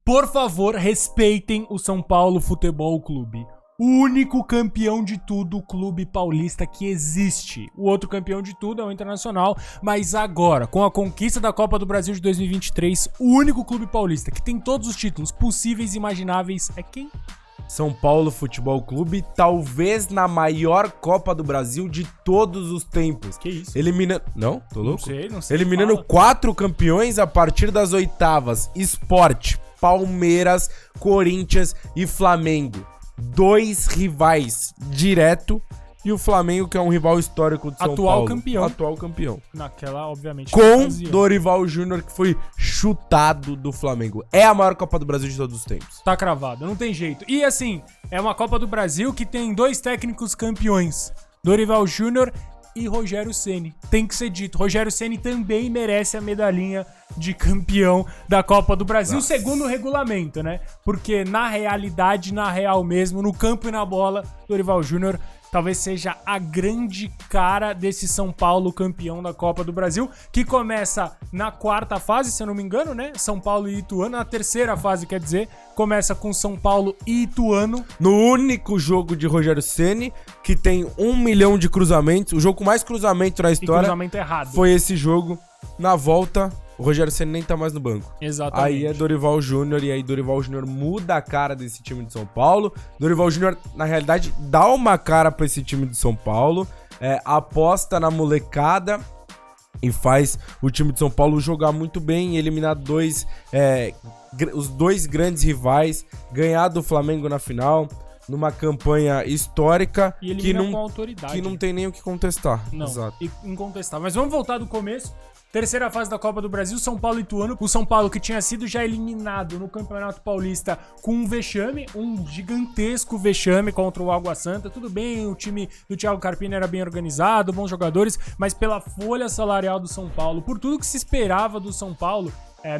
Por favor, respeitem o São Paulo Futebol Clube. O único campeão de tudo, clube paulista que existe. O outro campeão de tudo é o Internacional, mas agora, com a conquista da Copa do Brasil de 2023, o único clube paulista que tem todos os títulos possíveis e imagináveis é quem? São Paulo Futebol Clube, talvez na maior Copa do Brasil de todos os tempos. Que isso? Eliminando... Não? Tô louco? Não sei. Eliminando Fala. 4 campeões a partir das oitavas. Sport, Palmeiras, Corinthians e Flamengo. 2 rivais direto. E o Flamengo, que é um rival histórico de São Paulo. Atual campeão. Naquela, obviamente, com ocasião. Dorival Júnior, que foi chutado do Flamengo. É a maior Copa do Brasil de todos os tempos. Tá cravado, não tem jeito. E assim, é uma Copa do Brasil que tem 2 técnicos campeões. Dorival Júnior e Rogério Ceni. Tem que ser dito. Rogério Ceni também merece a medalhinha de campeão da Copa do Brasil, Nossa. Segundo o regulamento, né? Porque na realidade, na real mesmo, no campo e na bola, Dorival Júnior talvez seja a grande cara desse São Paulo campeão da Copa do Brasil, que começa na 4ª fase, se eu não me engano, né? São Paulo e Ituano. Na 3ª fase, quer dizer, começa com São Paulo e Ituano. No único jogo de Rogério Ceni, que tem 1 milhão de cruzamentos, o jogo com mais cruzamento na história, cruzamento errado. foi esse jogo. Na volta, o Rogério Ceni nem tá mais no banco. Exatamente. Aí é Dorival Júnior, e aí Dorival Júnior muda a cara desse time de São Paulo. Dorival Júnior, na realidade, dá uma cara pra esse time de São Paulo, aposta na molecada e faz o time de São Paulo jogar muito bem, eliminar os 2 grandes rivais, ganhar do Flamengo na final, numa campanha histórica E que elimina com autoridade. que não tem nem o que contestar. Não, Exato. incontestável. Mas vamos voltar do começo. 3ª fase da Copa do Brasil, São Paulo e Ituano. O São Paulo que tinha sido já eliminado no Campeonato Paulista com um vexame, um gigantesco vexame contra o Água Santa. Tudo bem, o time do Thiago Carpini era bem organizado, bons jogadores, mas pela folha salarial do São Paulo, por tudo que se esperava do São Paulo,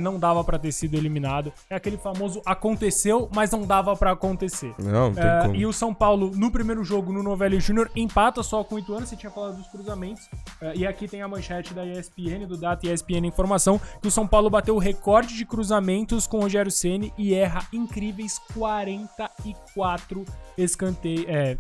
não dava pra ter sido eliminado. É aquele famoso aconteceu, mas não dava pra acontecer. Não tem como. E o São Paulo, no primeiro jogo, no Novelli Júnior, empata só com o Ituano. Você tinha falado dos cruzamentos. E aqui tem a manchete da ESPN, do Data ESPN Informação, que o São Paulo bateu o recorde de cruzamentos com o Rogério Ceni e erra incríveis 44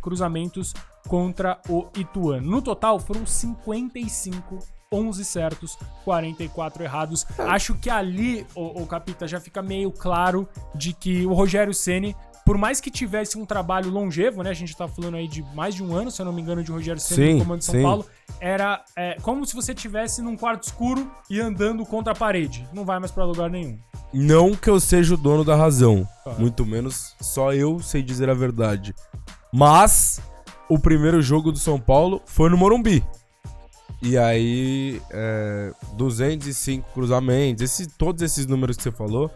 cruzamentos contra o Ituano. No total, foram 55 11 certos, 44 errados. Acho que ali, o Capita, já fica meio claro de que o Rogério Ceni, por mais que tivesse um trabalho longevo, né? A gente tá falando aí de mais de um ano, se eu não me engano, de Rogério Ceni no comando de São Paulo. Era como se você estivesse num quarto escuro e andando contra a parede. Não vai mais pra lugar nenhum. Não que eu seja o dono da razão. Muito menos só eu sei dizer a verdade. Mas o primeiro jogo do São Paulo foi no Morumbi. E aí, 205 cruzamentos, todos esses números que você falou,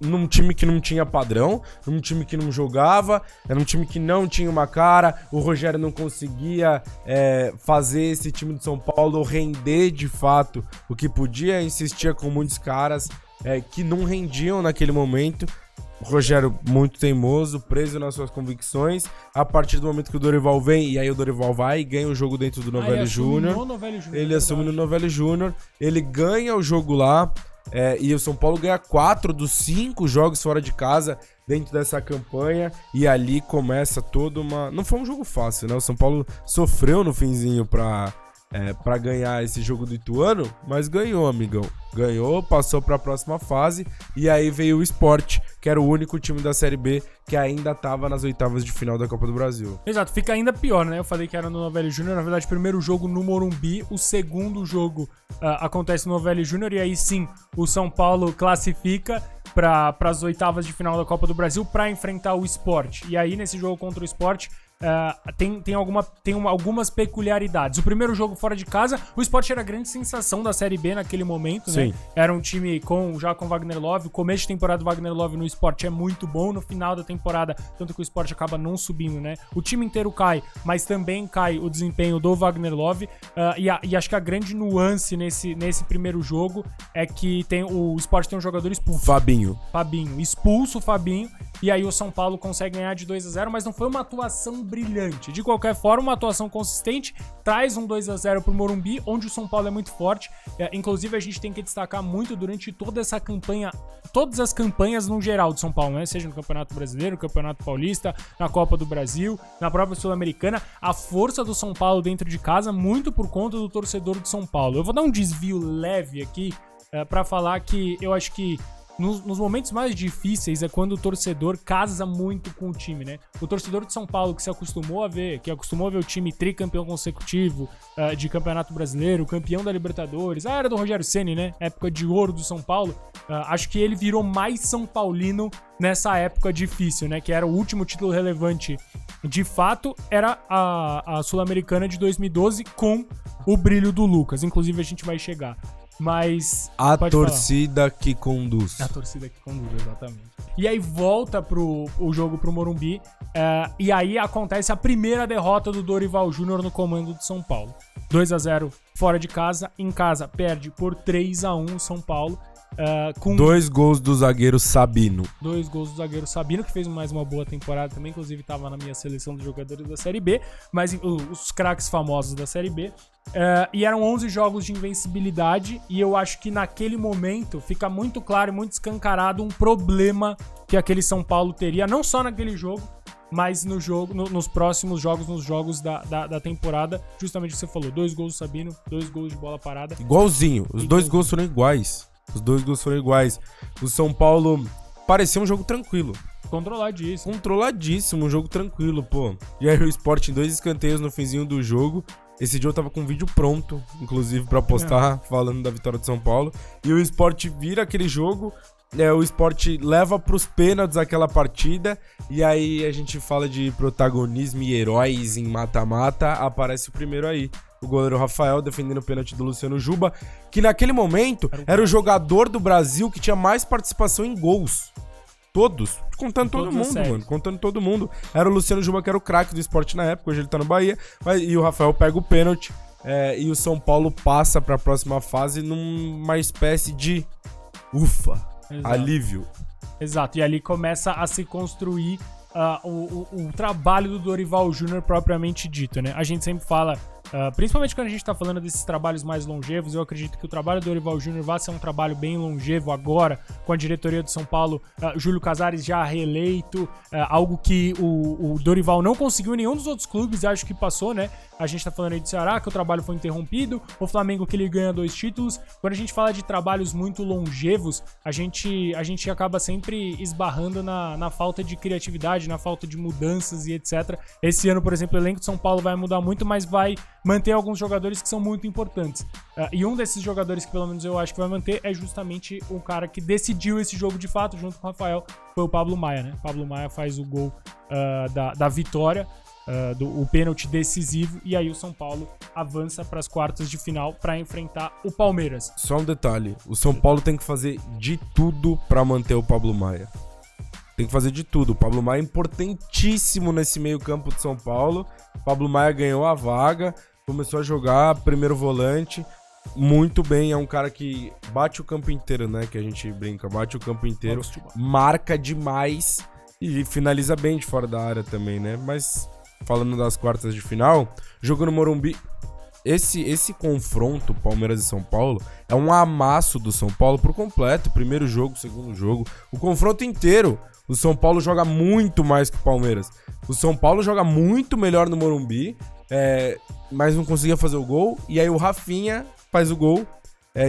num time que não tinha padrão, num time que não jogava, era um time que não tinha uma cara, o Rogério não conseguia fazer esse time de São Paulo render de fato o que podia, insistia com muitos caras que não rendiam naquele momento. O Rogério muito teimoso, preso nas suas convicções. A partir do momento que o Dorival vem, e aí o Dorival vai e ganha o jogo dentro do Novelli Júnior. Ele assume no Novelli Júnior, ele ganha o jogo lá, e o São Paulo ganha 4 dos 5 jogos fora de casa dentro dessa campanha, e ali começa toda uma... Não foi um jogo fácil, né? O São Paulo sofreu no finzinho pra ganhar esse jogo do Ituano, mas ganhou, amigão. Ganhou, passou pra próxima fase, e aí veio o Sport, que era o único time da Série B que ainda tava nas oitavas de final da Copa do Brasil. Exato, fica ainda pior, né? Eu falei que era no Novelli Júnior, na verdade, primeiro jogo no Morumbi, o segundo jogo acontece no Novelli Júnior, e aí sim, o São Paulo classifica para as oitavas de final da Copa do Brasil para enfrentar o Sport. E aí, nesse jogo contra o Sport, tem algumas peculiaridades. O primeiro jogo fora de casa, o Sport era a grande sensação da Série B naquele momento, né? Sim. Era um time já com Wagner Love. O começo de temporada do Wagner Love no Sport é muito bom. No final da temporada, tanto que o Sport acaba não subindo, né? O time inteiro cai, mas também cai o desempenho do Wagner Love. E acho que a grande nuance nesse primeiro jogo é que o Sport tem um jogador expulso. Fabinho. Expulso o Fabinho. e aí o São Paulo consegue ganhar de 2-0, mas não foi uma atuação brilhante. De qualquer forma, uma atuação consistente, traz um 2-0 pro Morumbi, onde o São Paulo é muito forte. Inclusive, a gente tem que destacar muito durante toda essa campanha, todas as campanhas no geral do São Paulo, né? Seja no Campeonato Brasileiro, no Campeonato Paulista, na Copa do Brasil, na própria Sul-Americana, a força do São Paulo dentro de casa, muito por conta do torcedor de São Paulo. Eu vou dar um desvio leve aqui pra falar que eu acho que nos momentos mais difíceis é quando o torcedor casa muito com o time, né? O torcedor de São Paulo que acostumou a ver o time tricampeão consecutivo de Campeonato Brasileiro, campeão da Libertadores, era do Rogério Ceni, né? Época de ouro do São Paulo. Acho que ele virou mais São Paulino nessa época difícil, né? Que era o último título relevante. De fato, era a Sul-Americana de 2012 com o brilho do Lucas. Inclusive, a gente vai chegar. Mas... A torcida que conduz. A torcida que conduz, exatamente. E aí volta o jogo pro Morumbi, e aí acontece a primeira derrota do Dorival Júnior no comando de São Paulo. 2-0 fora de casa, em casa perde por 3-1 São Paulo. Com 2 gols do zagueiro Sabino. 2 gols do zagueiro Sabino, que fez mais uma boa temporada também, inclusive estava na minha seleção de jogadores da Série B, mas os craques famosos da Série B. E eram 11 jogos de invencibilidade, e eu acho que naquele momento fica muito claro e muito escancarado um problema que aquele São Paulo teria, não só naquele jogo, mas nos próximos jogos, nos jogos da temporada, justamente o que você falou, 2 gols do Sabino, 2 gols de bola parada. Igualzinho, os 2 gols foram iguais. Os 2 gols foram iguais. O São Paulo parecia um jogo tranquilo. Controladíssimo, um jogo tranquilo, pô. E aí o Sport em 2 escanteios no finzinho do jogo. Esse dia eu tava com um vídeo pronto, inclusive, pra postar, falando da vitória de São Paulo. E o Sport vira aquele jogo, o Sport leva pros pênaltis aquela partida. E aí a gente fala de protagonismo e heróis em mata-mata. Aparece o primeiro aí. O goleiro Rafael defendendo o pênalti do Luciano Juba, que naquele momento era o jogador do Brasil que tinha mais participação em gols. Todos. Contando todo mundo, mano. Contando todo mundo. Era o Luciano Juba que era o craque do Sport na época, hoje ele tá no Bahia. E o Rafael pega o pênalti. E o São Paulo passa pra próxima fase numa espécie de alívio. Exato. E ali começa a se construir o trabalho do Dorival Júnior propriamente dito, né? A gente sempre fala, principalmente quando a gente tá falando desses trabalhos mais longevos, eu acredito que o trabalho do Dorival Júnior vai ser um trabalho bem longevo agora, com a diretoria do São Paulo, Júlio Casares já reeleito, algo que o Dorival não conseguiu em nenhum dos outros clubes, acho que passou, né? A gente tá falando aí do Ceará, que o trabalho foi interrompido, o Flamengo que ele ganha 2 títulos. Quando a gente fala de trabalhos muito longevos, a gente acaba sempre esbarrando na falta de criatividade, na falta de mudanças e etc. Esse ano, por exemplo, o elenco de São Paulo vai mudar muito, mas vai manter alguns jogadores que são muito importantes. E um desses jogadores que pelo menos eu acho que vai manter é justamente o cara que decidiu esse jogo de fato, junto com o Rafael, foi o Pablo Maia, né? Pablo Maia faz o gol da vitória, o pênalti decisivo, e aí o São Paulo avança para as quartas de final para enfrentar o Palmeiras. Só um detalhe, o São Paulo tem que fazer de tudo para manter o Pablo Maia. Tem que fazer de tudo. O Pablo Maia é importantíssimo nesse meio campo de São Paulo. O Pablo Maia ganhou a vaga, começou a jogar primeiro volante muito bem. É um cara que bate o campo inteiro, né? Que a gente brinca, bate o campo inteiro, marca demais e finaliza bem de fora da área também, né? Mas falando das quartas de final, jogo no Morumbi, esse confronto Palmeiras e São Paulo é um amasso do São Paulo por completo. Primeiro jogo, segundo jogo, o confronto inteiro. O São Paulo joga muito mais que o Palmeiras. O São Paulo joga muito melhor no Morumbi, mas não conseguia fazer o gol. E aí o Rafinha faz o gol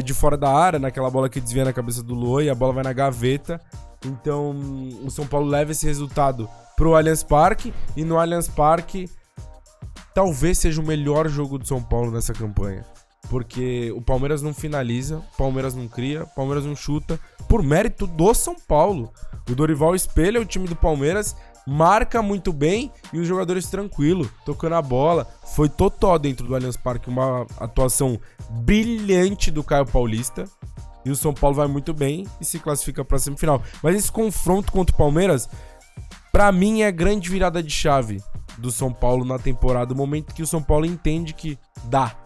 de fora da área, naquela bola que desvia na cabeça do Luan, e a bola vai na gaveta. Então o São Paulo leva esse resultado pro Allianz Parque, e no Allianz Parque talvez seja o melhor jogo do São Paulo nessa campanha. Porque o Palmeiras não finaliza, o Palmeiras não cria, o Palmeiras não chuta, por mérito do São Paulo. O Dorival espelha o time do Palmeiras, marca muito bem e os jogadores tranquilo, tocando a bola. Foi totó dentro do Allianz Parque, uma atuação brilhante do Caio Paulista. E o São Paulo vai muito bem e se classifica para a semifinal. Mas esse confronto contra o Palmeiras, pra mim, é a grande virada de chave do São Paulo na temporada. O momento que o São Paulo entende que dá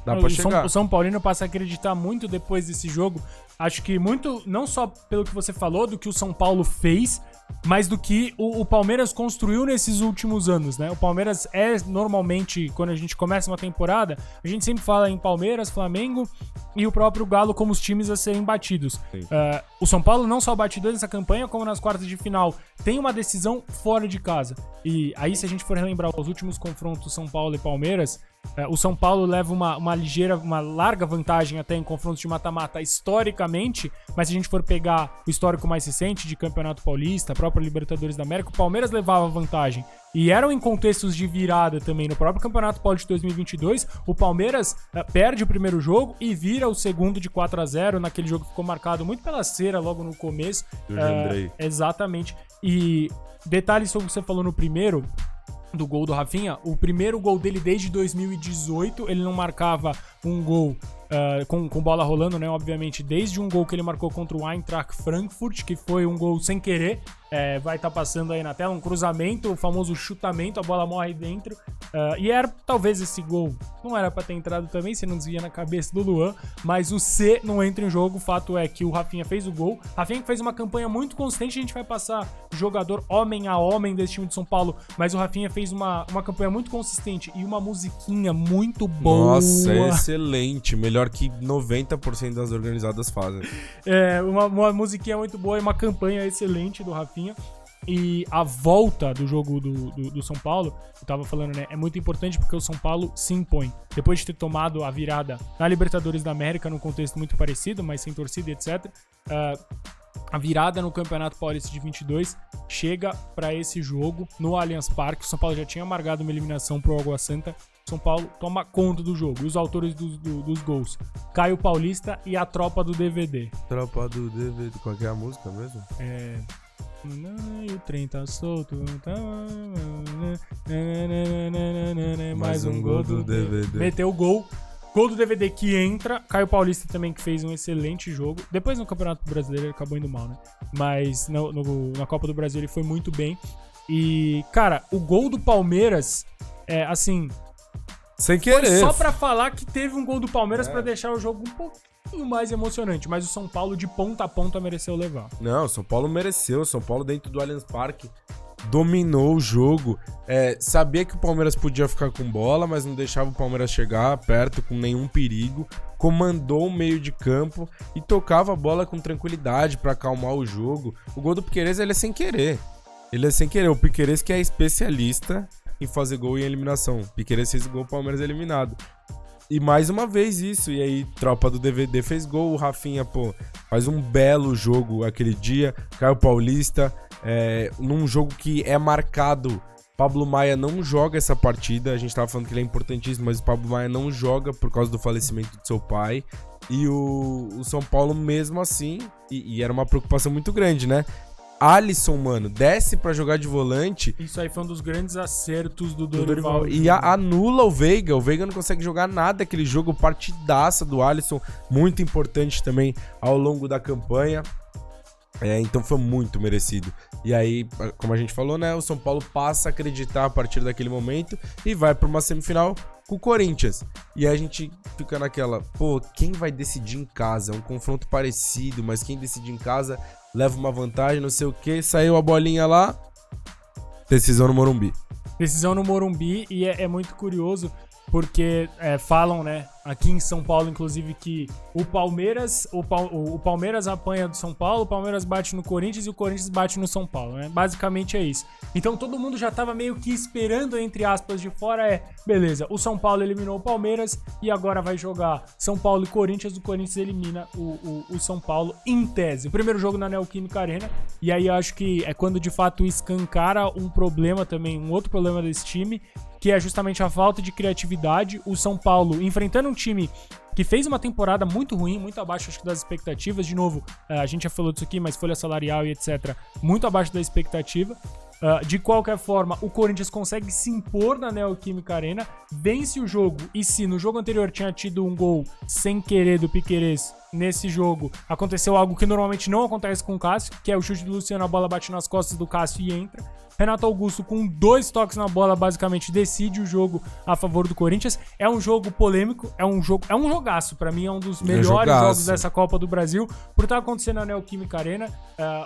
pra chegar. O São Paulino passa a acreditar muito depois desse jogo. Acho que muito, não só pelo que você falou, do que o São Paulo fez, mais do que o Palmeiras construiu nesses últimos anos, né? O Palmeiras normalmente, quando a gente começa uma temporada, a gente sempre fala em Palmeiras, Flamengo e o próprio Galo como os times a serem batidos. O São Paulo não só batidor nessa campanha, como nas quartas de final tem uma decisão fora de casa. E aí, se a gente for relembrar os últimos confrontos São Paulo e Palmeiras, o São Paulo leva uma larga vantagem até em confrontos de mata-mata historicamente, mas se a gente for pegar o histórico mais recente de Campeonato Paulista, a própria Libertadores da América, o Palmeiras levava vantagem. E eram em contextos de virada também. No próprio Campeonato Paulista de 2022, o Palmeiras perde o primeiro jogo e vira o segundo de 4-0, naquele jogo que ficou marcado muito pela cera logo no começo. Exatamente. E detalhes sobre o que você falou no primeiro, do gol do Rafinha, o primeiro gol dele desde 2018, ele não marcava um gol com bola rolando, né? Obviamente, desde um gol que ele marcou contra o Eintracht Frankfurt, que foi um gol sem querer, vai estar passando aí na tela, um cruzamento, o famoso chutamento, a bola morre dentro, e era talvez esse gol, não era pra ter entrado também, se não desvia na cabeça do Luan, mas o C não entra em jogo. O fato é que o Rafinha fez o gol, Rafinha que fez uma campanha muito consistente, a gente vai passar jogador homem a homem desse time de São Paulo, mas o Rafinha fez uma campanha muito consistente e uma musiquinha muito boa. Nossa, é excelente, melhor que 90% das organizadas fazem. Uma musiquinha muito boa e uma campanha excelente do Rafinha. E a volta do jogo do São Paulo, eu tava falando, né? É muito importante porque o São Paulo se impõe. Depois de ter tomado a virada na Libertadores da América, num contexto muito parecido, mas sem torcida e etc., a virada no Campeonato Paulista de 22 chega para esse jogo no Allianz Parque. O São Paulo já tinha amargado uma eliminação pro Água Santa. São Paulo toma conta do jogo. E os autores dos gols: Caio Paulista e a tropa do DVD. Tropa do DVD, qual que é a música mesmo? E o trem tá solto. Mais um gol do DVD. Meteu o gol. Gol do DVD que entra. Caio Paulista também, que fez um excelente jogo. Depois no Campeonato Brasileiro ele acabou indo mal, né? Mas na Copa do Brasil ele foi muito bem. E, cara, o gol do Palmeiras assim, sem querer. Foi só pra falar que teve um gol do Palmeiras pra deixar o jogo um pouquinho mais emocionante. Mas o São Paulo, de ponta a ponta, mereceu levar. Não, o São Paulo mereceu. O São Paulo, dentro do Allianz Parque, dominou o jogo. Sabia que o Palmeiras podia ficar com bola, mas não deixava o Palmeiras chegar perto com nenhum perigo. Comandou o meio de campo e tocava a bola com tranquilidade pra acalmar o jogo. O gol do Piquerez, ele é sem querer. O Piquerez que é especialista em fazer gol em eliminação. Piquerez fez gol, o Palmeiras eliminado. E mais uma vez isso. E aí, tropa do DVD fez gol. O Rafinha, faz um belo jogo aquele dia. Caio Paulista, num jogo que é marcado. Pablo Maia não joga essa partida. A gente tava falando que ele é importantíssimo, mas o Pablo Maia não joga por causa do falecimento de seu pai. E o São Paulo, mesmo assim, e era uma preocupação muito grande, né? Alisson, mano, desce pra jogar de volante. Isso aí foi um dos grandes acertos do Dorival. E anula o Veiga. O Veiga não consegue jogar nada aquele jogo. Partidaça do Alisson, muito importante também ao longo da campanha. Então foi muito merecido. E aí, como a gente falou, né, o São Paulo passa a acreditar a partir daquele momento e vai pra uma semifinal com o Corinthians. E aí a gente fica naquela, quem vai decidir em casa? É um confronto parecido, mas quem decide em casa leva uma vantagem, não sei o que. Saiu a bolinha lá, decisão no Morumbi. Decisão no Morumbi, e é muito curioso, porque falam, né, aqui em São Paulo, inclusive, que o Palmeiras apanha do São Paulo, o Palmeiras bate no Corinthians e o Corinthians bate no São Paulo, né? Basicamente é isso. Então todo mundo já tava meio que esperando, entre aspas, de fora, beleza, o São Paulo eliminou o Palmeiras e agora vai jogar São Paulo e Corinthians, o Corinthians elimina o São Paulo em tese. O primeiro jogo na Neoquímica Arena, e aí eu acho que é quando de fato escancara um problema também, um outro problema desse time, que é justamente a falta de criatividade. O São Paulo enfrentando um time que fez uma temporada muito ruim, muito abaixo, acho que, das expectativas. De novo, a gente já falou disso aqui, mas folha salarial e etc., muito abaixo da expectativa. De qualquer forma, o Corinthians consegue se impor na Neoquímica Arena, vence o jogo, e se no jogo anterior tinha tido um gol sem querer do Piquerez, nesse jogo aconteceu algo que normalmente não acontece com o Cássio, que é o chute do Luciano, a bola bate nas costas do Cássio e entra. Renato Augusto, com 2 toques na bola, basicamente decide o jogo a favor do Corinthians. É um jogo polêmico, é um jogaço. Pra mim, é um dos melhores jogos dessa Copa do Brasil. Por estar acontecendo na Neoquímica Arena,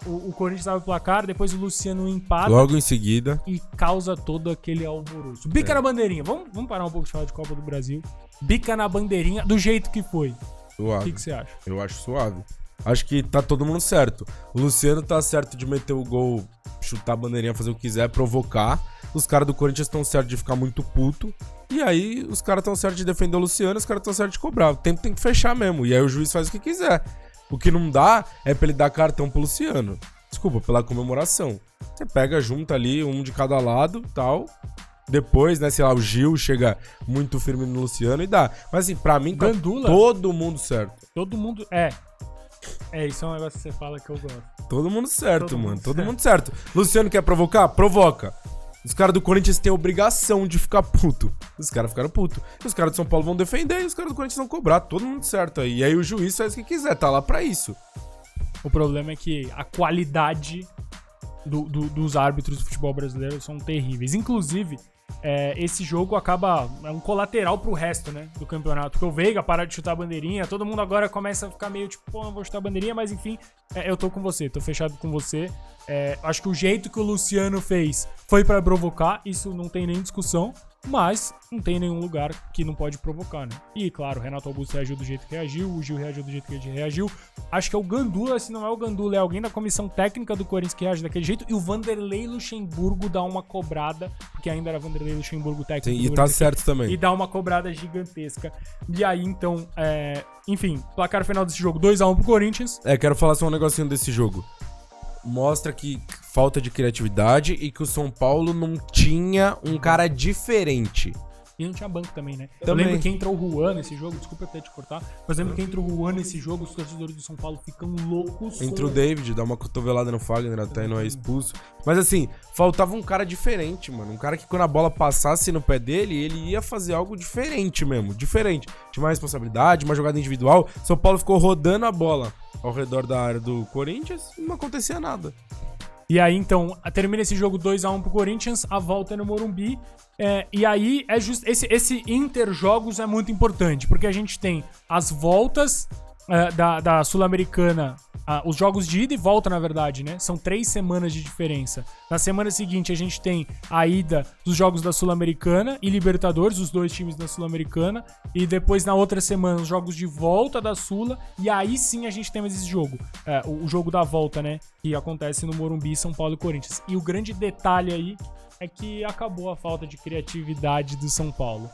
o Corinthians abre o placar, depois o Luciano empata. Logo em seguida. E causa todo aquele alvoroço. Bica na bandeirinha. Vamos parar um pouco de falar de Copa do Brasil. Bica na bandeirinha, do jeito que foi. Suave. O que você acha? Eu acho suave. Acho que tá todo mundo certo. O Luciano tá certo de meter o gol, chutar a bandeirinha, fazer o que quiser, provocar. Os caras do Corinthians estão certos de ficar muito puto. E aí os caras estão certos de defender o Luciano, os caras estão certos de cobrar. O tempo tem que fechar mesmo. E aí o juiz faz o que quiser. O que não dá é pra ele dar cartão pro Luciano. Desculpa, pela comemoração. Você pega, junta ali, um de cada lado, tal. Depois, né, sei lá, o Gil chega muito firme no Luciano e dá. Mas assim, pra mim tá todo mundo certo. Todo mundo... isso é um negócio que você fala que eu gosto. Todo mundo certo, mano. Todo mundo certo. Luciano quer provocar? Provoca. Os caras do Corinthians têm a obrigação de ficar puto. Os caras ficaram puto. Os caras de São Paulo vão defender e os caras do Corinthians vão cobrar. Todo mundo certo aí. E aí o juiz faz o que quiser, tá lá pra isso. O problema é que a qualidade dos árbitros do futebol brasileiro são terríveis. Inclusive, esse jogo acaba... É um colateral pro resto, né, do campeonato. Porque o Veiga para de chutar a bandeirinha, todo mundo agora começa a ficar meio tipo, pô, não vou chutar a bandeirinha, mas enfim, eu tô com você, tô fechado com você. Acho que o jeito que o Luciano fez foi pra provocar, isso não tem nem discussão, mas não tem nenhum lugar que não pode provocar, né? E, claro, o Renato Augusto reagiu do jeito que reagiu, o Gil reagiu do jeito que ele reagiu. Acho que é o Gandula, se não é o Gandula, é alguém da comissão técnica do Corinthians que reage daquele jeito. E o Vanderlei Luxemburgo dá uma cobrada, porque ainda era Vanderlei Luxemburgo técnico. Sim, e tá certo também. E dá uma cobrada gigantesca. E aí, então, enfim, placar final desse jogo, 2-1 pro Corinthians. Quero falar só um negocinho desse jogo. Mostra que falta de criatividade e que o São Paulo não tinha um cara diferente. E não tinha banco também, né? Também. Eu lembro que entra o Juan nesse jogo, desculpa até te cortar, mas lembro que entra o Juan nesse jogo, os torcedores do São Paulo ficam loucos. Entra o David, dá uma cotovelada no Fagner até e não é expulso. Mas assim, faltava um cara diferente, mano. Um cara que quando a bola passasse no pé dele, ele ia fazer algo diferente mesmo, diferente. Tinha uma responsabilidade, uma jogada individual. São Paulo ficou rodando a bola ao redor da área do Corinthians e não acontecia nada. E aí, então, termina esse jogo 2-1 pro Corinthians, a volta é no Morumbi. E aí, esse interjogos é muito importante, porque a gente tem as voltas da Sul-Americana, os jogos de ida e volta, na verdade, né? São 3 semanas de diferença. Na semana seguinte, a gente tem a ida dos jogos da Sul-Americana e Libertadores, os 2 times da Sul-Americana. E depois, na outra semana, os jogos de volta da Sula. E aí sim a gente tem mais esse jogo. O jogo da volta, né? Que acontece no Morumbi, São Paulo e Corinthians. E o grande detalhe aí é que acabou a falta de criatividade do São Paulo,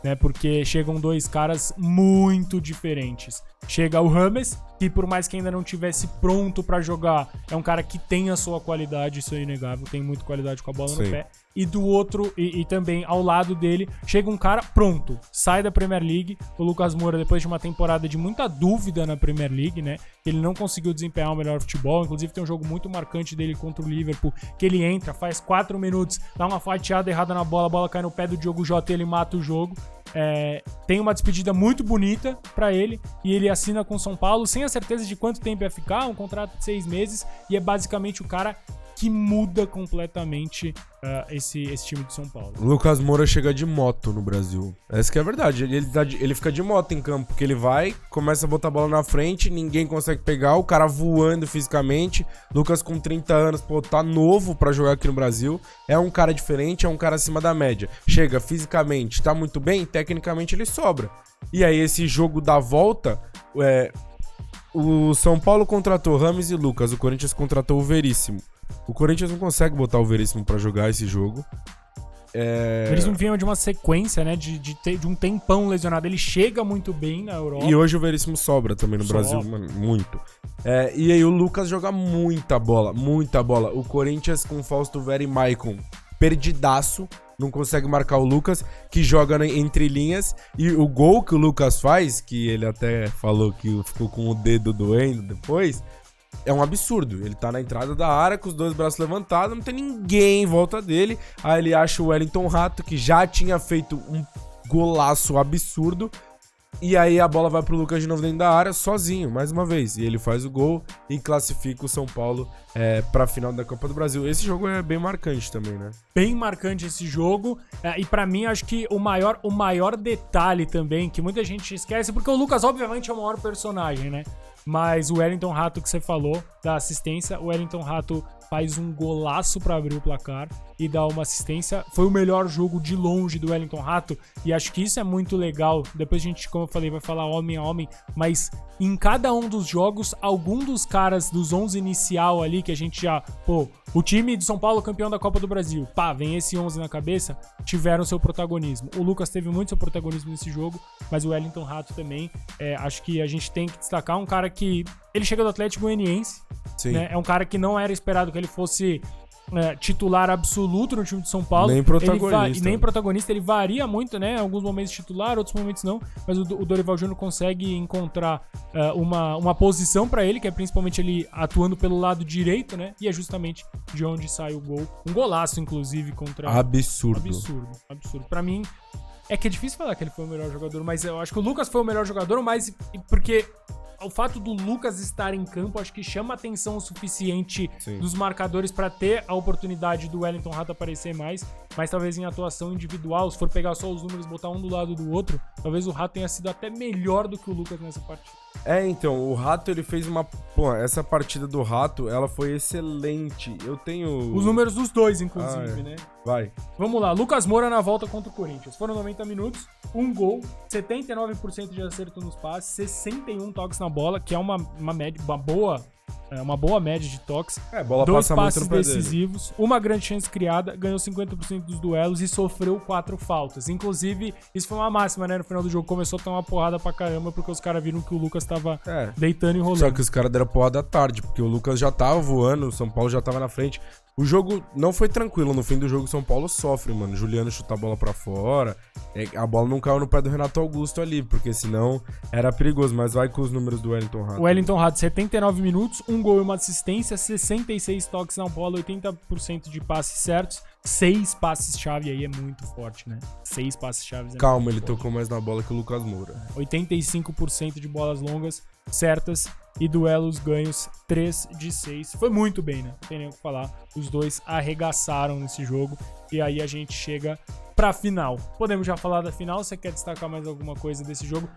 né? Porque chegam 2 caras muito diferentes. Chega o James, que por mais que ainda não tivesse pronto pra jogar, é um cara que tem a sua qualidade, isso é inegável, tem muita qualidade com a bola no pé. E do outro, e também ao lado dele, chega um cara pronto, sai da Premier League, o Lucas Moura, depois de uma temporada de muita dúvida na Premier League, né? Ele não conseguiu desempenhar o melhor futebol, inclusive tem um jogo muito marcante dele contra o Liverpool, que ele entra, faz 4 minutos, dá uma fatiada errada na bola, a bola cai no pé do Diogo Jota e ele mata o jogo. Tem uma despedida muito bonita pra ele, e ele assina com o São Paulo, sem a certeza de quanto tempo ia ficar, um contrato de 6 meses, e é basicamente o cara que muda completamente esse time de São Paulo. O Lucas Moura chega de moto no Brasil. Essa que é a verdade. Ele fica de moto em campo, porque ele vai, começa a botar a bola na frente, ninguém consegue pegar, o cara voando fisicamente. Lucas com 30 anos, pô, tá novo pra jogar aqui no Brasil. É um cara diferente, é um cara acima da média. Chega fisicamente, tá muito bem, tecnicamente ele sobra. E aí esse jogo da volta, o São Paulo contratou Rames e Lucas, o Corinthians contratou o Veríssimo. O Corinthians não consegue botar o Veríssimo pra jogar esse jogo. O Veríssimo vinha de uma sequência, né? De um tempão lesionado. Ele chega muito bem na Europa. E hoje o Veríssimo sobra também no Brasil, mano, muito. E aí o Lucas joga muita bola, muita bola. O Corinthians com Fausto Vera e Maicon, perdidaço. Não consegue marcar o Lucas, que joga entre linhas. E o gol que o Lucas faz, que ele até falou que ficou com o dedo doendo depois, é um absurdo. Ele tá na entrada da área com os 2 braços levantados, não tem ninguém em volta dele. Aí ele acha o Wellington Rato, que já tinha feito um golaço absurdo. E aí a bola vai pro Lucas de novo dentro da área, sozinho, mais uma vez. E ele faz o gol e classifica o São Paulo pra final da Copa do Brasil. Esse jogo é bem marcante também, né? Bem marcante esse jogo. E pra mim, acho que o maior detalhe também, que muita gente esquece, porque o Lucas, obviamente, é o maior personagem, né? Mas o Wellington Rato que você falou, da assistência, o Wellington Rato faz um golaço pra abrir o placar e dá uma assistência. Foi o melhor jogo de longe do Wellington Rato e acho que isso é muito legal. Depois a gente, como eu falei, vai falar homem a homem, mas em cada um dos jogos, algum dos caras dos 11 inicial ali, que a gente já... Pô, o time de São Paulo campeão da Copa do Brasil, pá, vem esse 11 na cabeça, tiveram seu protagonismo. O Lucas teve muito seu protagonismo nesse jogo, mas o Wellington Rato também. Acho que a gente tem que destacar um cara que... Ele chega do Atlético Goianiense, né? É um cara que não era esperado que ele fosse titular absoluto no time de São Paulo. Nem protagonista. Nem protagonista, ele varia muito, né? Em alguns momentos titular, outros momentos não. Mas o Dorival Júnior consegue encontrar uma posição pra ele, que é principalmente ele atuando pelo lado direito, né? E é justamente de onde sai o gol. Um golaço, inclusive, contra... Absurdo. Pra mim, é que é difícil falar que ele foi o melhor jogador, mas eu acho que o Lucas foi o melhor jogador, mas porque... O fato do Lucas estar em campo, acho que chama atenção o suficiente dos marcadores para ter a oportunidade do Wellington Rato aparecer mais, mas talvez em atuação individual, se for pegar só os números e botar um do lado do outro, talvez o Rato tenha sido até melhor do que o Lucas nessa partida. Então, o Rato, ele fez uma... Pô, essa partida do Rato, ela foi excelente. Eu tenho... Os números dos dois, inclusive, né? Vai. Vamos lá, Lucas Moura na volta contra o Corinthians. Foram 90 minutos, um gol, 79% de acerto nos passes, 61 toques na bola, que é uma média, uma boa média de toques. Bola 2 passa passes muito no pé decisivos, uma grande chance criada, ganhou 50% dos duelos e sofreu 4 faltas. Inclusive, isso foi uma máxima, né? No final do jogo começou a tomar uma porrada pra caramba, porque os caras viram que o Lucas tava deitando e rolando. Só que os caras deram porrada à tarde, porque o Lucas já tava voando, o São Paulo já tava na frente. O jogo não foi tranquilo, no fim do jogo o São Paulo sofre, mano. Juliano chuta a bola pra fora, a bola não caiu no pé do Renato Augusto ali, porque senão era perigoso, mas vai com os números do Wellington Rato. O Wellington Rato, 79 minutos, um gol e uma assistência, 66 toques na bola, 80% de passes certos, 6 passes-chave aí é muito forte, né? 6 passes-chave. Calma, ele tocou mais na bola que o Lucas Moura. 85% de bolas longas certas e duelos ganhos 3 de 6. Foi muito bem, né? Não tem nem o que falar. Os dois arregaçaram nesse jogo e aí a gente chega pra final. Podemos já falar da final? Você quer destacar mais alguma coisa desse jogo?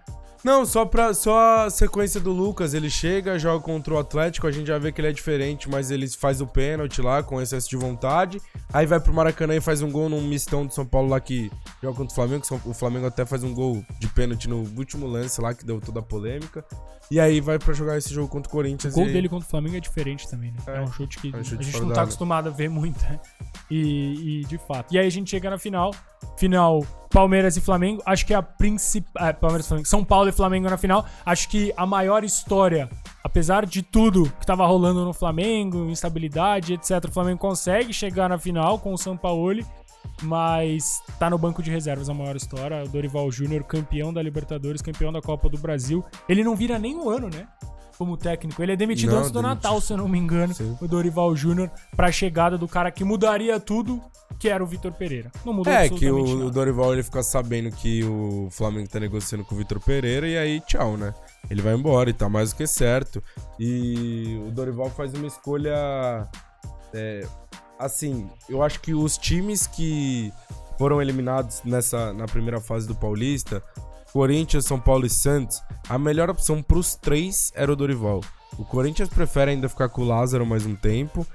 Não, só a sequência do Lucas. Ele chega, joga contra o Atlético, a gente já vê que ele é diferente, mas ele faz o pênalti lá com excesso de vontade. Aí vai pro Maracanã e faz um gol num mistão do São Paulo lá que joga contra o Flamengo. O Flamengo até faz um gol de pênalti no último lance lá, que deu toda a polêmica. E aí vai pra jogar esse jogo contra o Corinthians. O gol dele contra o Flamengo é diferente também, né? É um chute que a gente não tá acostumado a ver muito, né? E de fato. E aí a gente chega na final. Final Palmeiras e Flamengo. Acho que a principal... Palmeiras e Flamengo. São Paulo e Flamengo na final. Acho que a maior história, apesar de tudo que tava rolando no Flamengo, instabilidade, etc. O Flamengo consegue chegar na final com o Sampaoli, mas tá no banco de reservas a maior história. O Dorival Júnior, campeão da Libertadores, campeão da Copa do Brasil. Ele não vira nem um ano, né? Como técnico. Ele é demitido antes do Natal, se eu não me engano. Sim. O Dorival Júnior, pra chegada do cara que mudaria tudo, que era o Vitor Pereira. Não mudou absolutamente nada. O Dorival, ele fica sabendo que o Flamengo tá negociando com o Vitor Pereira e aí tchau, né? Ele vai embora e tá mais do que certo. E o Dorival faz uma escolha... assim, eu acho que os times que foram eliminados na primeira fase do Paulista, Corinthians, São Paulo e Santos, a melhor opção pros 3 era o Dorival. O Corinthians prefere ainda ficar com o Lázaro mais um tempo,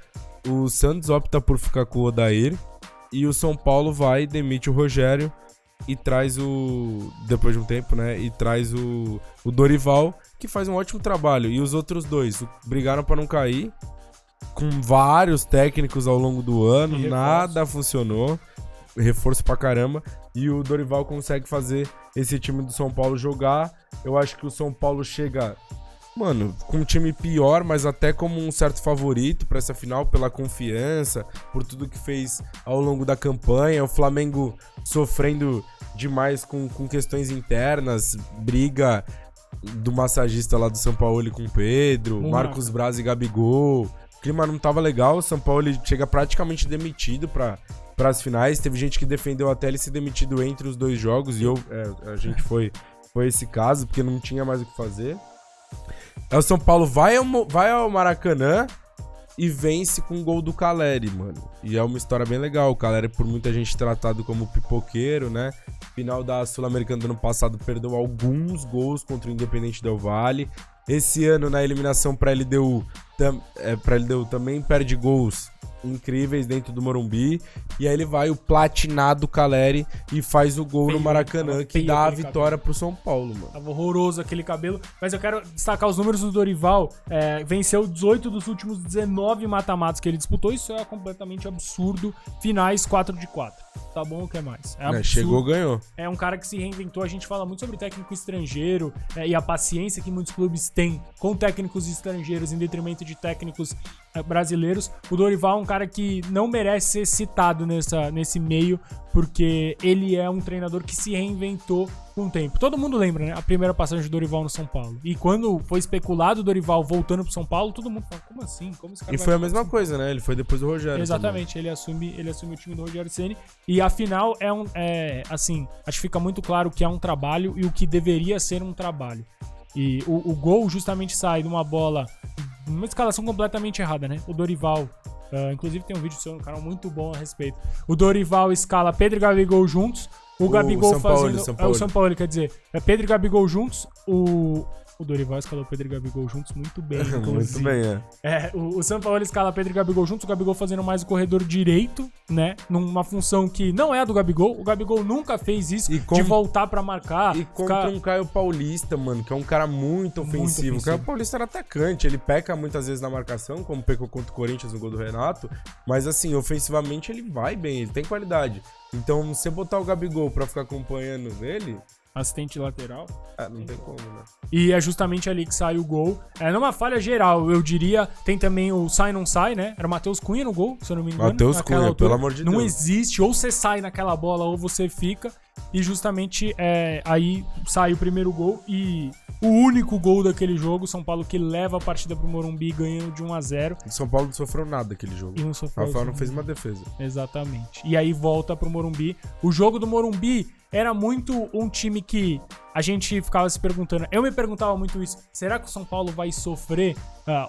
o Santos opta por ficar com o Odair, e o São Paulo vai, demite o Rogério e traz depois de um tempo, né, e traz o Dorival, que faz um ótimo trabalho. E os outros dois brigaram pra não cair, com vários técnicos ao longo do ano, nada funcionou, reforço pra caramba, e o Dorival consegue fazer esse time do São Paulo jogar. Eu acho que o São Paulo chega, mano, com um time pior, mas até como um certo favorito pra essa final, pela confiança, por tudo que fez ao longo da campanha. O Flamengo sofrendo demais com questões internas, briga do massagista lá do São Paulo com o Pedro, Marcos Braz e Gabigol. O clima não tava legal, o São Paulo chega praticamente demitido para as finais. Teve gente que defendeu até ele ser demitido entre os dois jogos e a gente foi foi esse caso, porque não tinha mais o que fazer. Aí o São Paulo vai ao Maracanã e vence com o gol do Caleri, mano. E é uma história bem legal. O Caleri, por muita gente tratado como pipoqueiro, né? Final da Sul-Americana do ano passado, perdeu alguns gols contra o Independente Del Valle. Esse ano, na eliminação pra LDU também perde gols incríveis dentro do Morumbi. E aí ele vai, o platinado Caleri, e faz o gol no Maracanã, que dá a vitória pro São Paulo, mano. Tava horroroso aquele cabelo. Mas eu quero destacar os números do Dorival. Venceu 18 dos últimos 19 mata-matas que ele disputou. Isso é completamente absurdo. Finais 4-4. Tá bom, o que mais? Chegou, ganhou. É um cara que se reinventou. A gente fala muito sobre técnico estrangeiro e a paciência que muitos clubes têm com técnicos estrangeiros em detrimento de técnicos brasileiros. O Dorival é um cara que não merece ser citado nesse meio, porque ele é um treinador que se reinventou com o tempo. Todo mundo lembra, né? A primeira passagem do Dorival no São Paulo. E quando foi especulado o Dorival voltando pro São Paulo, todo mundo falou, como assim? Como esse cara E foi a mesma coisa, né? Ele foi depois do Rogério. Exatamente, ele assume o time do Rogério Ceni. E afinal, assim, acho que fica muito claro que é um trabalho e o que deveria ser um trabalho. E o gol justamente sai de uma bola, numa escalação completamente errada, né? O Dorival, inclusive tem um vídeo seu no canal muito bom a respeito. O Dorival escala Pedro e Gabigol juntos. O Gabigol fazendo... o São Paulo, quer dizer. Pedro e Gabigol juntos. O Dorival escalou Pedro e Gabigol juntos muito bem, inclusive. Muito bem, O São Paulo escala Pedro e Gabigol juntos, o Gabigol fazendo mais o corredor direito, né? Numa função que não é a do Gabigol. O Gabigol nunca fez isso, de voltar pra marcar. E contra um Caio Paulista, mano, que é um cara muito ofensivo. O Caio Paulista era atacante, ele peca muitas vezes na marcação, como pecou contra o Corinthians no gol do Renato. Mas assim, ofensivamente ele vai bem, ele tem qualidade. Então, você botar o Gabigol pra ficar acompanhando ele... Assistente lateral. Não tem como, né? E é justamente ali que sai o gol. Numa falha geral, eu diria. Tem também o sai não sai, né? Era o Matheus Cunha no gol, se eu não me engano. Matheus Cunha, altura. Pelo amor de Deus. Não existe, ou você sai naquela bola ou você fica. E justamente aí sai o primeiro gol e o único gol daquele jogo. São Paulo que leva a partida pro Morumbi ganhando de 1-0. O São Paulo não sofreu nada naquele jogo. E não sofreu. O Rafael não fez uma defesa. Exatamente. E aí volta pro Morumbi. O jogo do Morumbi era muito um time que a gente ficava se perguntando. Eu me perguntava muito isso. Será que o São Paulo vai sofrer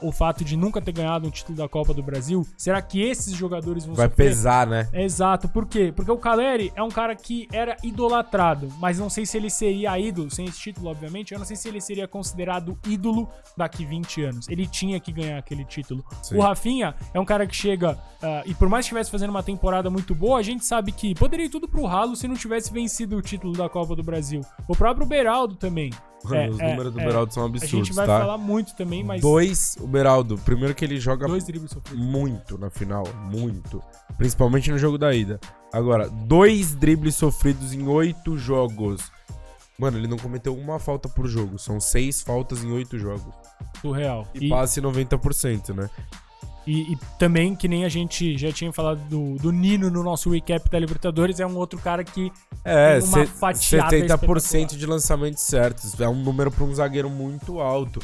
o fato de nunca ter ganhado um título da Copa do Brasil? Será que esses jogadores vão sofrer? Vai pesar, né? Exato. Por quê? Porque o Caleri é um cara que era idolatrado, mas não sei se ele seria ídolo, sem esse título, obviamente, eu não sei se ele seria considerado ídolo daqui 20 anos. Ele tinha que ganhar aquele título. Sim. O Rafinha é um cara que chega, e por mais que estivesse fazendo uma temporada muito boa, a gente sabe que poderia ir tudo pro ralo se não tivesse vencido o título da Copa do Brasil. O próprio Beraldo também. Os números do Beraldo são absurdos, a gente vai falar muito também, mas... O Beraldo, primeiro que ele joga 2 dribles sofridos. Muito na final, muito. Principalmente no jogo da ida. Agora, 2 dribles sofridos em 8 jogos. Mano, ele não cometeu uma falta por jogo. São 6 faltas em 8 jogos. Surreal. E passe 90%, né? E também, que nem a gente já tinha falado do Nino no nosso recap da Libertadores, é um outro cara que tem uma fatiada 70% de lançamentos certos. É um número para um zagueiro muito alto.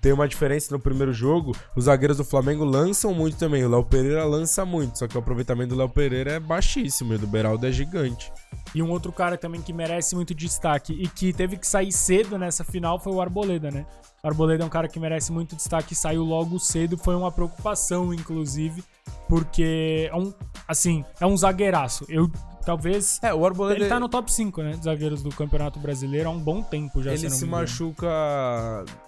Tem uma diferença no primeiro jogo, os zagueiros do Flamengo lançam muito também. O Léo Pereira lança muito, só que o aproveitamento do Léo Pereira é baixíssimo e o do Beraldo é gigante. E um outro cara também que merece muito destaque e que teve que sair cedo nessa final foi o Arboleda, né? O Arboleda é um cara que merece muito destaque, saiu logo cedo, foi uma preocupação, inclusive, porque é um zagueiraço. Talvez... o Arboleda... Ele tá no top 5, né, de zagueiros do Campeonato Brasileiro há um bom tempo já. Ele se machuca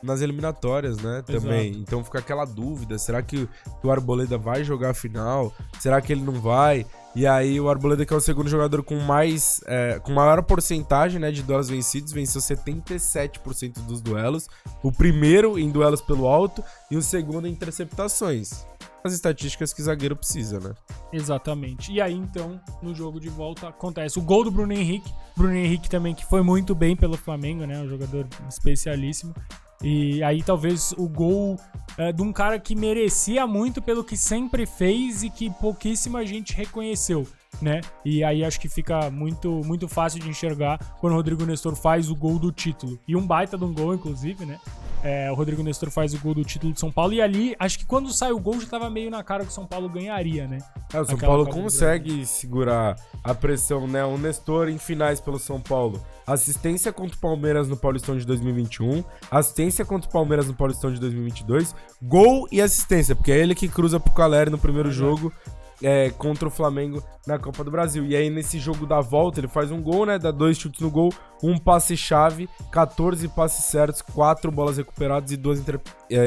nas eliminatórias, né, também. Exato. Então fica aquela dúvida, será que o Arboleda vai jogar a final? Será que ele não vai? E aí o Arboleda, que é o segundo jogador com maior porcentagem, né, de duelos vencidos, venceu 77% dos duelos. O primeiro em duelos pelo alto e o segundo em interceptações. As estatísticas que zagueiro precisa, né? Exatamente. E aí, então, no jogo de volta, acontece o gol do Bruno Henrique. Bruno Henrique também, que foi muito bem pelo Flamengo, né? Um jogador especialíssimo. E aí, talvez, o gol de um cara que merecia muito pelo que sempre fez e que pouquíssima gente reconheceu, né? E aí, acho que fica muito, muito fácil de enxergar quando o Rodrigo Nestor faz o gol do título. E um baita de um gol, inclusive, né? o Rodrigo Nestor faz o gol do título de São Paulo. E ali, acho que quando sai o gol já tava meio na cara que o São Paulo ganharia, né? O São Paulo consegue segurar a pressão, né? O Nestor em finais pelo São Paulo. Assistência contra o Palmeiras no Paulistão de 2021. Assistência contra o Palmeiras no Paulistão de 2022. Gol e assistência, porque é ele que cruza pro Caleri no primeiro jogo. Contra o Flamengo na Copa do Brasil. E aí, nesse jogo da volta, ele faz um gol, né? Dá 2 chutes no gol, 1 passe-chave, 14 passes certos, 4 bolas recuperadas e 2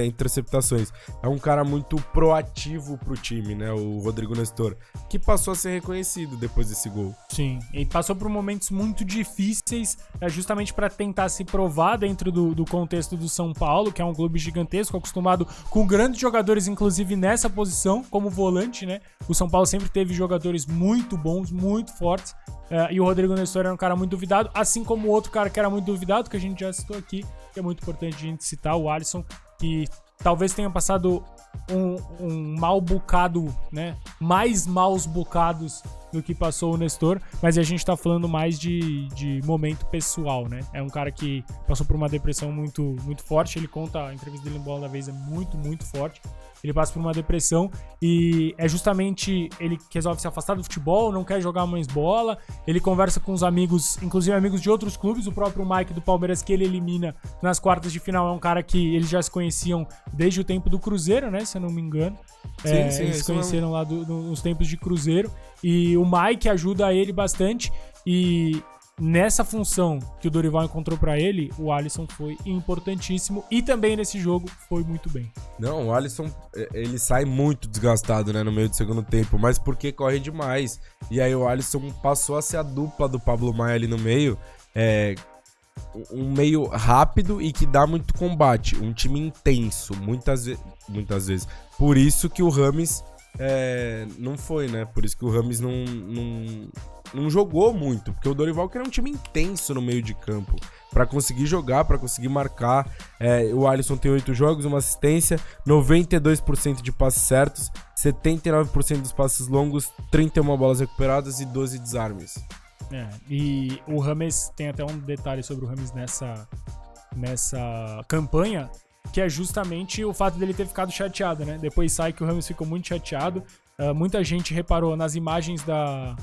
interceptações. É um cara muito proativo pro time, né? O Rodrigo Nestor, que passou a ser reconhecido depois desse gol. Sim, e passou por momentos muito difíceis, justamente para tentar se provar dentro do contexto do São Paulo, que é um clube gigantesco, acostumado com grandes jogadores, inclusive nessa posição, como volante, né? O São Paulo sempre teve jogadores muito bons, muito fortes, e o Rodrigo Nestor era um cara muito duvidado, assim como o outro cara que era muito duvidado, que a gente já citou aqui, que é muito importante a gente citar, o Alisson, que talvez tenha passado um mal bocado, né? Mais maus bocados do que passou o Nestor, mas a gente tá falando mais de momento pessoal, né? É um cara que passou por uma depressão muito, muito forte. Ele conta, a entrevista dele em Bola da Vez é muito, muito forte. Ele passa por uma depressão e é justamente ele que resolve se afastar do futebol, não quer jogar mais bola. Ele conversa com os amigos, inclusive amigos de outros clubes, o próprio Mike do Palmeiras, que ele elimina nas quartas de final, é um cara que eles já se conheciam desde o tempo do Cruzeiro, né? Se eu não me engano. Sim, eles se conheceram lá nos tempos de Cruzeiro. E o Mike ajuda ele bastante. E nessa função que o Dorival encontrou pra ele, o Alisson foi importantíssimo. E também nesse jogo foi muito bem. Não, o Alisson, ele sai muito desgastado, né, no meio do segundo tempo, mas porque corre demais. E aí o Alisson passou a ser a dupla do Pablo Maia ali no meio. Um meio rápido e que dá muito combate. Um time intenso, muitas vezes. Por isso que o Rames não foi, né? Por isso que o Rames não jogou muito. Porque o Dorival queria um time intenso no meio de campo. Pra conseguir jogar, pra conseguir marcar. O Alisson tem 8 jogos, uma assistência, 92% de passes certos, 79% dos passes longos, 31 bolas recuperadas e 12 desarmes. E o Rames, tem até um detalhe sobre o Rames nessa campanha, que é justamente o fato dele ter ficado chateado, né? Depois sai que o Rames ficou muito chateado. Muita gente reparou nas imagens da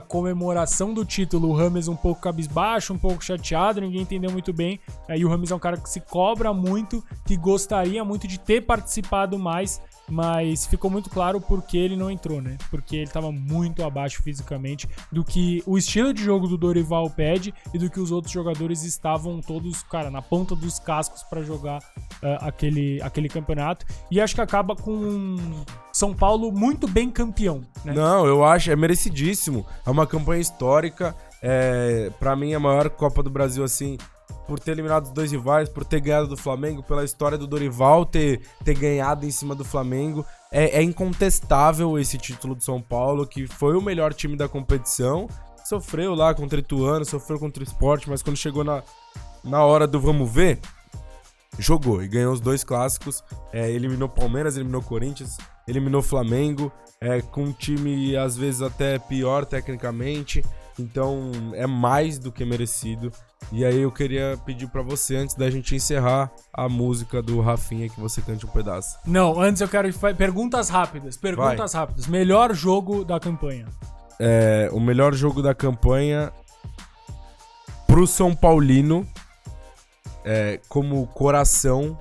comemoração do título, o Rames um pouco cabisbaixo, um pouco chateado, ninguém entendeu muito bem. E o Rames é um cara que se cobra muito, que gostaria muito de ter participado mais, mas ficou muito claro porque ele não entrou, né? Porque ele estava muito abaixo fisicamente do que o estilo de jogo do Dorival pede e do que os outros jogadores estavam todos, cara, na ponta dos cascos para jogar aquele campeonato. E acho que acaba com São Paulo muito bem campeão, né? Não, eu acho, é merecidíssimo. É uma campanha histórica. Pra mim, a maior Copa do Brasil, assim, por ter eliminado os 2 rivais, por ter ganhado do Flamengo, pela história do Dorival ter ganhado em cima do Flamengo. É incontestável esse título do São Paulo, que foi o melhor time da competição. Sofreu lá contra o Ituano, sofreu contra o Sport, mas quando chegou na hora do vamos ver, jogou e ganhou os 2 clássicos. Eliminou Palmeiras, eliminou Corinthians, eliminou Flamengo, com um time às vezes até pior tecnicamente. Então é mais do que merecido. E aí eu queria pedir pra você, antes da gente encerrar, a música do Rafinha, que você cante um pedaço. Não, antes eu quero perguntas rápidas. Melhor jogo da campanha. O melhor jogo da campanha pro São Paulino, como coração,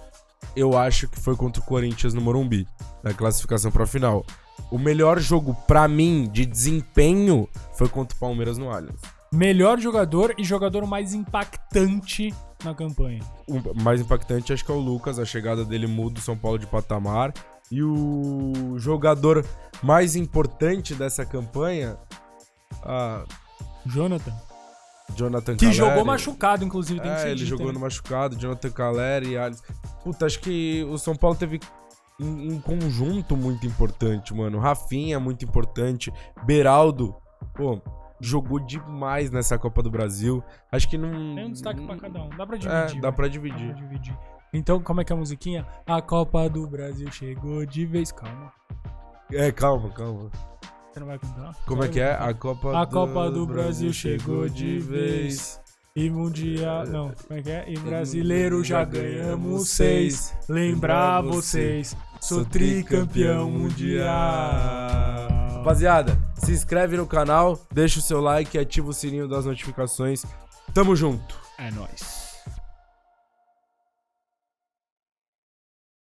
eu acho que foi contra o Corinthians no Morumbi, na classificação pra final. O melhor jogo, pra mim, de desempenho, foi contra o Palmeiras no Allianz. Melhor jogador e jogador mais impactante na campanha. O mais impactante acho que é o Lucas, a chegada dele muda o São Paulo de patamar. E o jogador mais importante dessa campanha... Jonathan Caleri. Que jogou machucado, inclusive. Tem que ser ele jogou no machucado, Jonathan Caleri e Alisson. Puta, acho que o São Paulo teve um conjunto muito importante, mano. Rafinha, muito importante. Beraldo, jogou demais nessa Copa do Brasil. Acho que não... Tem um destaque pra cada um. Dá pra dividir. Dá pra dividir. Então, como é que é a musiquinha? A Copa do Brasil chegou de vez. Calma. Calma. Você não vai cantar? Como é que é? A Copa do Brasil chegou de vez. E mundial... Não, como é que é? E brasileiro já ganhamos 6. Lembrar vocês, sou tricampeão mundial. Rapaziada, se inscreve no canal, deixa o seu like e ativa o sininho das notificações. Tamo junto. É nóis.